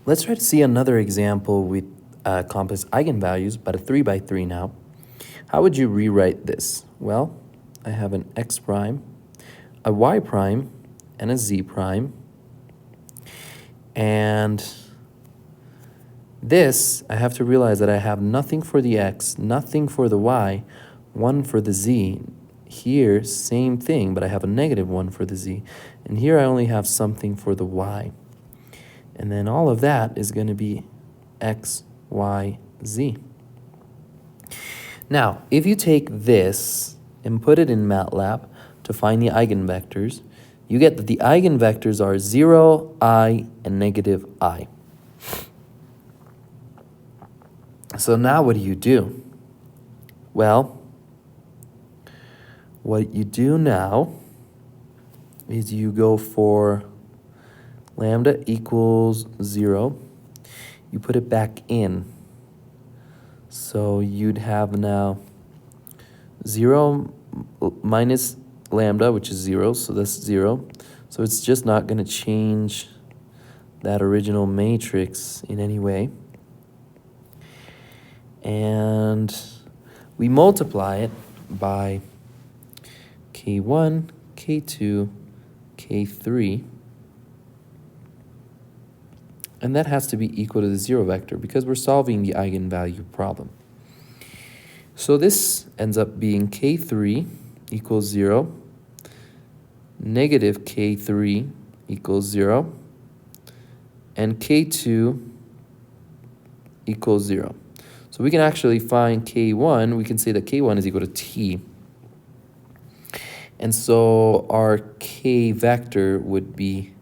Let's try to see another example with complex eigenvalues, but a 3 by 3 now. How would you rewrite this? Well, I have an x prime, a y prime, and a z prime. And this, I have to realize that I have nothing for the x, nothing for the y, 1 for the z. Here, same thing, but I have a negative 1 for the z. And here I only have something for the y. And then all of that is going to be x, y, z. Now, if you take this and put it in MATLAB to find the eigenvectors, you get that the eigenvectors are 0, I, and negative I. So now what do? Well, what you do now is you go for lambda equals 0. You put it back in. So you'd have now 0 minus lambda, which is 0, so that's 0. So it's just not going to change that original matrix in any way. And we multiply it by k1, k2, k3. And that has to be equal to the 0 vector because we're solving the eigenvalue problem. So this ends up being k3 equals 0, negative k3 equals 0, and k2 equals 0. So we can actually find k1. We can say that k1 is equal to t. And so our k vector would be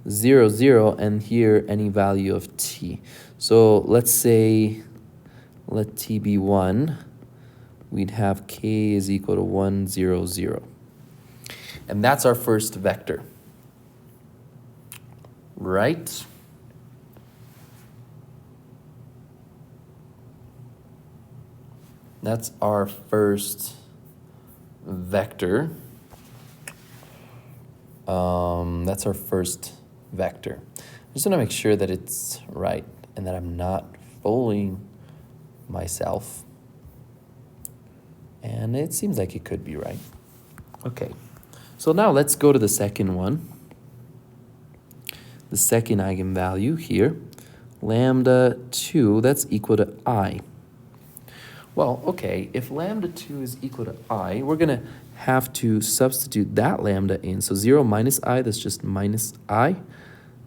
0, 0, and here any value of t. So let's say, let t be 1. We'd have k is equal to 1, 0, 0. And that's our first vector. Right? That's our first vector. That's our first vector. I just want to make sure that it's right and that I'm not fooling myself. And it seems like it could be right. Okay, so now let's go to the second one. The second eigenvalue here, lambda 2, that's equal to I. Well, okay, if lambda 2 is equal to I, we're going to have to substitute that lambda in. So 0 minus I, that's just minus I.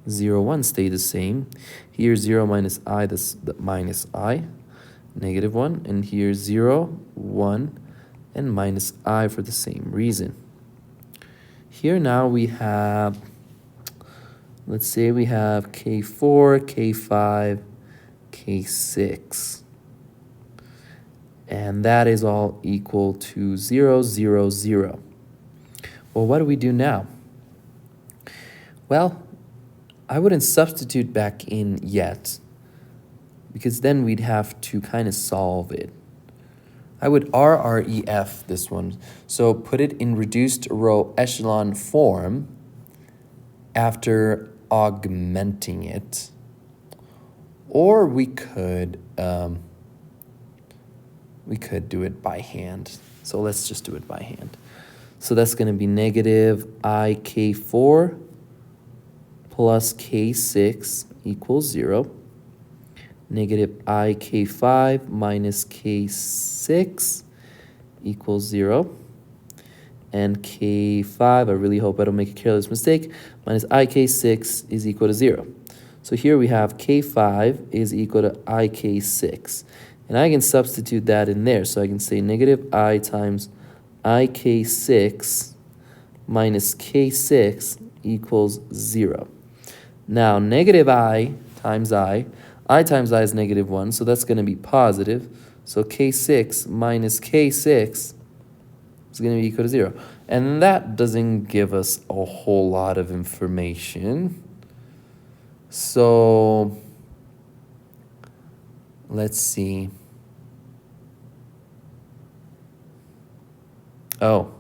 0, 1 stay the same. Here 0 minus I, that's the minus I, negative 1. And here 0, 1, and minus I for the same reason. Here now we have, let's say we have k4, k5, k6. And that is all equal to 0, 0, 0. Well, what do we do now? Well, I wouldn't substitute back in yet, because then we'd have to kind of solve it. I would RREF this one. So put it in reduced row echelon form after augmenting it. Or we could do it by hand. So let's just do it by hand. So that's going to be negative IK4 plus K6 equals 0. Negative IK5 minus K6 equals 0. And K5, I really hope I don't make a careless mistake, minus IK6 is equal to 0. So here we have K5 is equal to IK6. And I can substitute that in there. So I can say negative I times IK6 minus K6 equals 0. Now, negative I times I times I is negative 1, so that's going to be positive. So K6 minus K6 is going to be equal to 0. And that doesn't give us a whole lot of information. So let's see. Oh,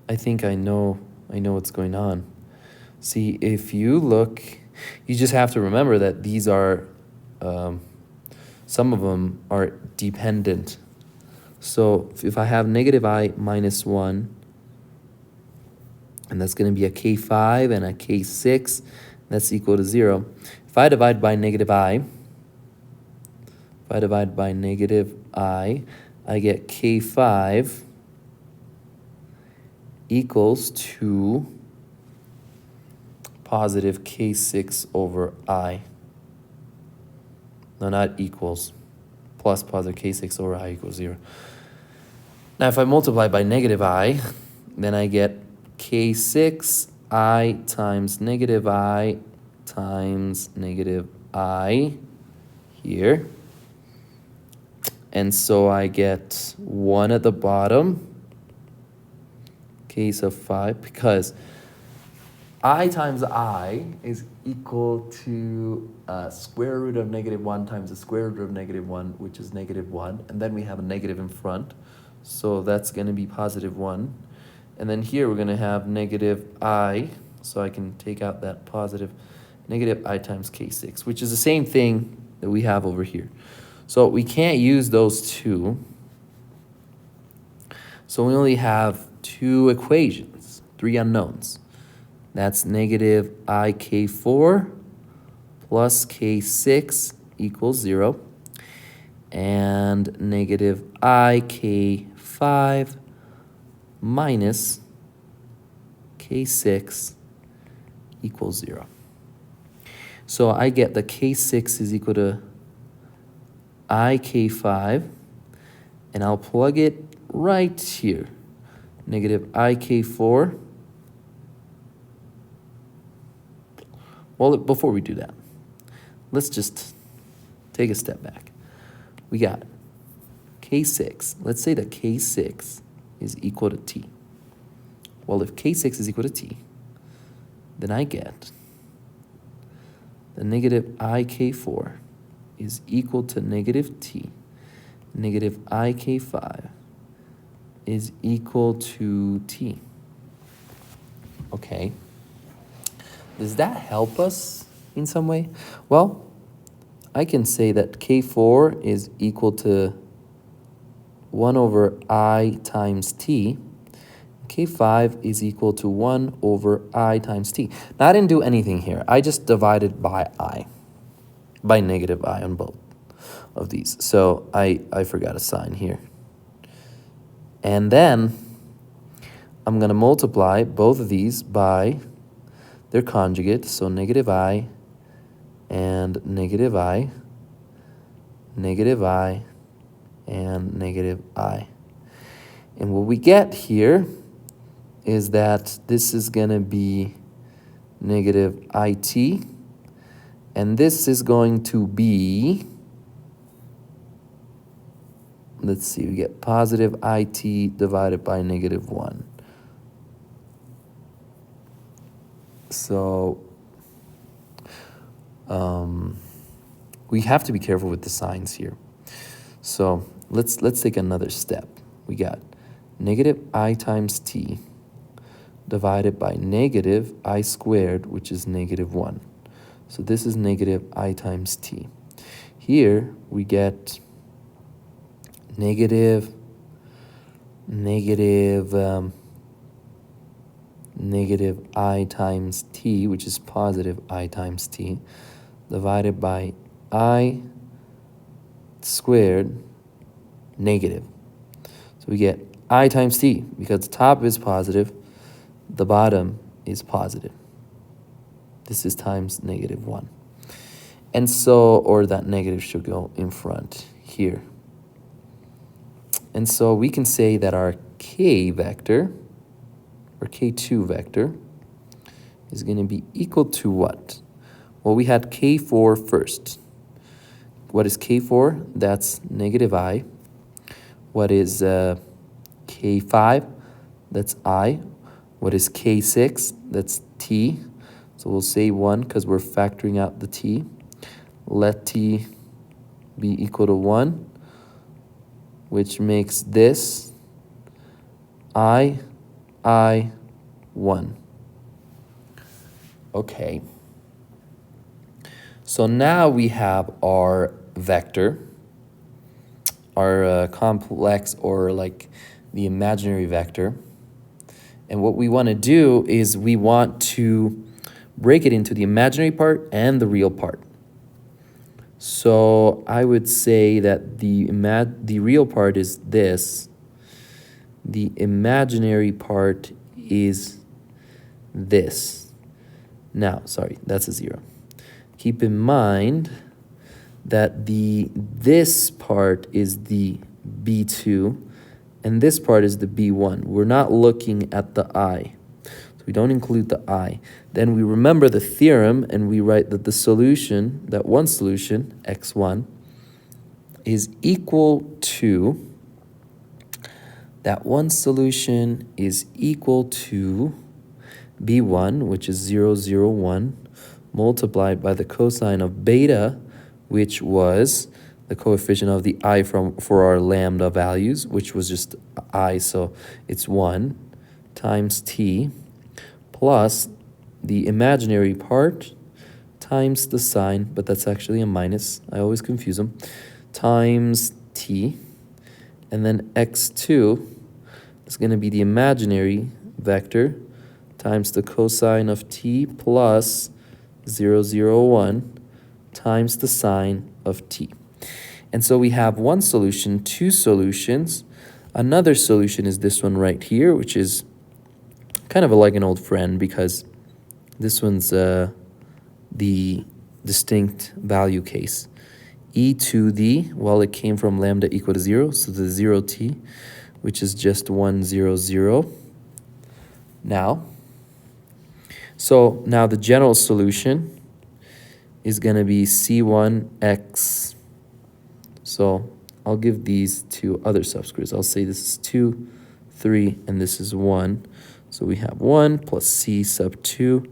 I think I know what's going on. See, if you look You just have to remember that these are, some of them are dependent. So if I have negative I minus 1, and that's going to be a k5 and a k6, that's equal to 0. If I divide by negative I, I get k5 equals to positive k6 over I. No, not equals. Plus positive k6 over I equals 0. Now, if I multiply by negative I, then I get k6 I times negative I times negative I here. And so I get 1 at the bottom, k sub 5, because I times I is equal to square root of negative 1 times the square root of negative 1, which is negative 1. And then we have a negative in front. So that's going to be positive 1. And then here we're going to have negative I. So I can take out that positive negative I times k6, which is the same thing that we have over here. So we can't use those two. So we only have 2 equations, 3 unknowns. That's negative ik4 plus k6 equals 0. And negative ik5 minus k6 equals 0. So I get the k6 is equal to ik5, and I'll plug it right here. Negative ik4. Well, before we do that, let's just take a step back. We got k6. Let's say that k6 is equal to t. Well, if k6 is equal to t, then I get the negative ik4 is equal to negative t. Negative ik5 is equal to t. Okay. Does that help us in some way? Well, I can say that k4 is equal to 1 over I times t. K5 is equal to 1 over I times t. Now, I didn't do anything here. I just divided by I, by negative I on both of these. So I forgot a sign here. And then I'm going to multiply both of these by their conjugate. So negative I and negative I, negative I, and negative I. And what we get here is that this is going to be negative it, and this is going to be, let's see, we get positive it divided by negative 1. So we have to be careful with the signs here. So let's take another step. We got negative I times t divided by negative I squared, which is negative 1. So this is negative I times t. Here we get negative I times t, which is positive I times t, divided by I squared negative. So we get I times t, because the top is positive, the bottom is positive. This is times negative 1. And so, or that negative should go in front here. And so we can say that our k vector, or k2 vector, is going to be equal to what? Well, we had k4 first. What is k4? That's negative I. What is k5? That's I. What is k6? That's t. So we'll say 1 because we're factoring out the t. Let t be equal to 1, which makes this I1. Okay. So now we have our vector, our complex, or like the imaginary vector. And what we want to do is we want to break it into the imaginary part and the real part. So I would say that the real part is this. The imaginary part is this. Now, sorry, that's a 0. Keep in mind that this part is the B2 and this part is the B1. We're not looking at the I. So we don't include the I. Then we remember the theorem and we write that the solution, that one solution, x1, is equal to, that one solution is equal to B1, which is 0, 0, 1, multiplied by the cosine of beta, which was the coefficient of the I for our lambda values, which was just I, so it's 1, times t, plus the imaginary part times the sine, but that's actually a minus, I always confuse them, times t, and then x2 is going to be the imaginary vector times the cosine of t plus 0, 0, 1 times the sine of t. And so we have one solution, two solutions. Another solution is this one right here, which is kind of like an old friend because this one's the distinct value case. E to the, well, it came from lambda equal to 0, so the 0t, which is just 1, 0, 0. Now the general solution is going to be C1x. So I'll give these two other subscripts. I'll say this is 2, 3, and this is 1. So we have 1 plus C sub 2,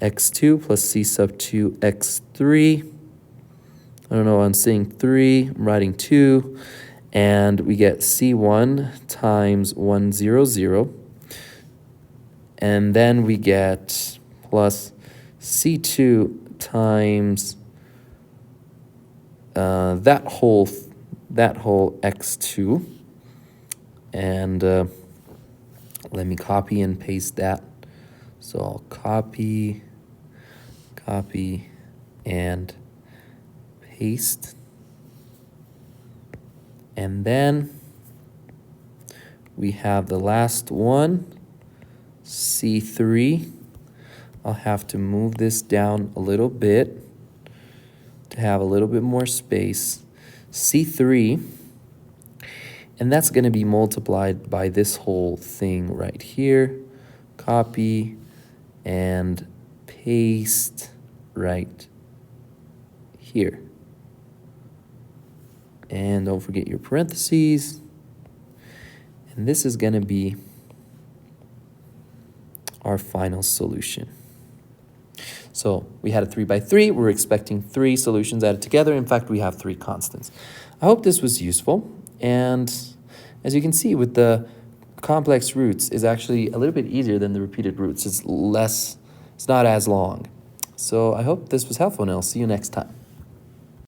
x2 plus C sub 2, x3. I don't know, I'm saying 3, I'm writing 2. And we get C1 times 1, 0, 0. And then we get plus C2 times that whole x2. And let me copy and paste that. So I'll copy, and paste. And then we have the last one, C3. I'll have to move this down a little bit to have a little bit more space. C3, and that's going to be multiplied by this whole thing right here. Copy and paste right here. And don't forget your parentheses. And this is going to be our final solution. So we had a 3 by 3. We're expecting 3 solutions added together. In fact, we have 3 constants. I hope this was useful. And as you can see, with the complex roots is actually a little bit easier than the repeated roots. It's not as long. So I hope this was helpful, and I'll see you next time.